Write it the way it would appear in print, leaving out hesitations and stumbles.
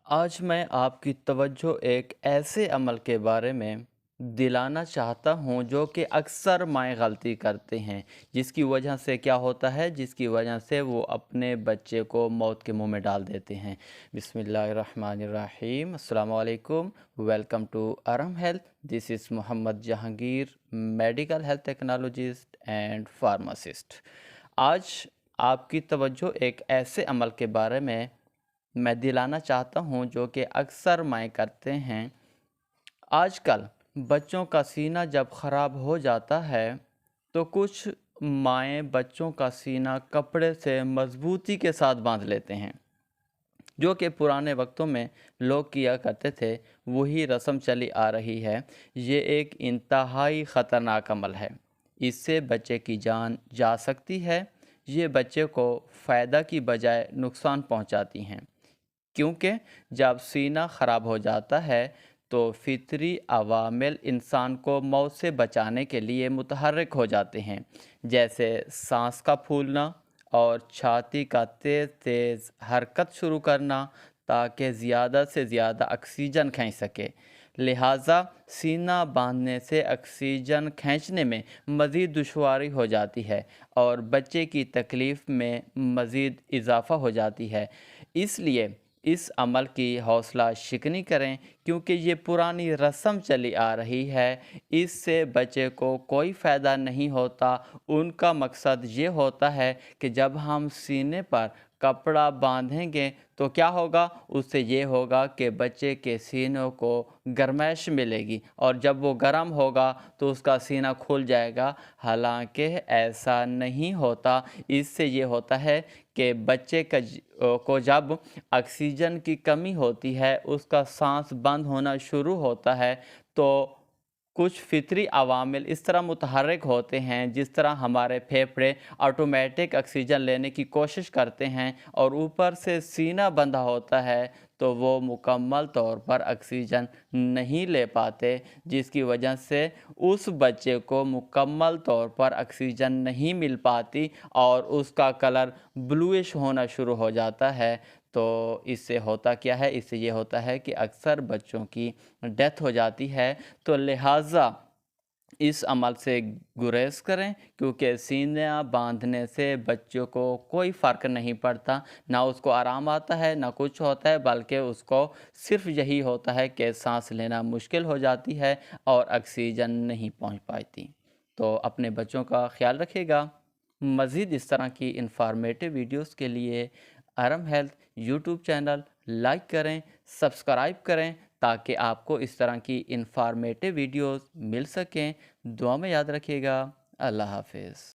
आज मैं आपकी तवज्जो एक ऐसे अमल के बारे में दिलाना चाहता हूँ जो कि अक्सर माएँ गलती करते हैं, जिसकी वजह से क्या होता है, जिसकी वजह से वो अपने बच्चे को मौत के मुंह में डाल देते हैं। बिस्मिल्लाहिर्रहमानिर्रहीम, अस्सलाम वालेकुम, welcome to Aram health. This is Mohammad Jahangir, medical health technologist and pharmacist. आज आपकी तवज्जो एक ऐसे अमल के बारे में मैं दिलाना चाहता हूँ जो कि अक्सर माएँ करते हैं। आजकल बच्चों का सीना जब ख़राब हो जाता है तो कुछ माएँ बच्चों का सीना कपड़े से मज़बूती के साथ बांध लेते हैं, जो कि पुराने वक्तों में लोग किया करते थे। वही रस्म चली आ रही है। ये एक इंतहाई ख़तरनाक अमल है। इससे बच्चे की जान जा सकती है। ये बच्चे को फ़ायदा की बजाय नुकसान पहुंचाती हैं, क्योंकि जब सीना ख़राब हो जाता है तो फितरी अवामिल इंसान को मौत से बचाने के लिए मुतहर्रिक हो जाते हैं, जैसे सांस का फूलना और छाती का तेज़ तेज़ हरकत शुरू करना, ताकि ज़्यादा से ज़्यादा ऑक्सीजन खींच सके। लिहाजा सीना बांधने से ऑक्सीजन खींचने में मज़ीद दुश्वारी हो जाती है और बच्चे की तकलीफ़ में मज़ीद इजाफ़ा हो जाती है। इसलिए इस अमल की हौसला शिकनी करें, क्योंकि ये पुरानी रस्म चली आ रही है। इससे बच्चे को कोई फ़ायदा नहीं होता। उनका मकसद ये होता है कि जब हम सीने पर कपड़ा बांधेंगे तो क्या होगा, उससे ये होगा कि बच्चे के सीनों को गर्माइश मिलेगी और जब वो गर्म होगा तो उसका सीना खुल जाएगा। हालांकि ऐसा नहीं होता। इससे ये होता है कि बच्चे को जब ऑक्सीजन की कमी होती है, उसका सांस बंद होना शुरू होता है, तो कुछ फितरी अवामिल इस तरह मुतहर्रिक होते हैं, जिस तरह हमारे फेफड़े ऑटोमेटिक ऑक्सीजन लेने की कोशिश करते हैं और ऊपर से सीना बंधा होता है तो वो मुकम्मल तौर पर ऑक्सीजन नहीं ले पाते, जिसकी वजह से उस बच्चे को मुकम्मल तौर पर ऑक्सीजन नहीं मिल पाती और उसका कलर ब्लूइश होना शुरू हो जाता है। तो इससे होता क्या है, इससे ये होता है कि अक्सर बच्चों की डेथ हो जाती है। तो लिहाजा इस अमल से गुरेज करें, क्योंकि सीना बांधने से बच्चों को कोई फ़र्क नहीं पड़ता, ना उसको आराम आता है ना कुछ होता है, बल्कि उसको सिर्फ़ यही होता है कि सांस लेना मुश्किल हो जाती है और ऑक्सीजन नहीं पहुंच पाती। तो अपने बच्चों का ख्याल रखिएगा। मज़ीद इस तरह की इंफॉर्मेटिव वीडियोस के लिए अरम हेल्थ यूट्यूब चैनल लाइक करें, सब्सक्राइब करें, ताकि आपको इस तरह की इंफॉर्मेटिव वीडियोस मिल सकें। दुआ में याद रखिएगा। अल्लाह हाफ़िज़।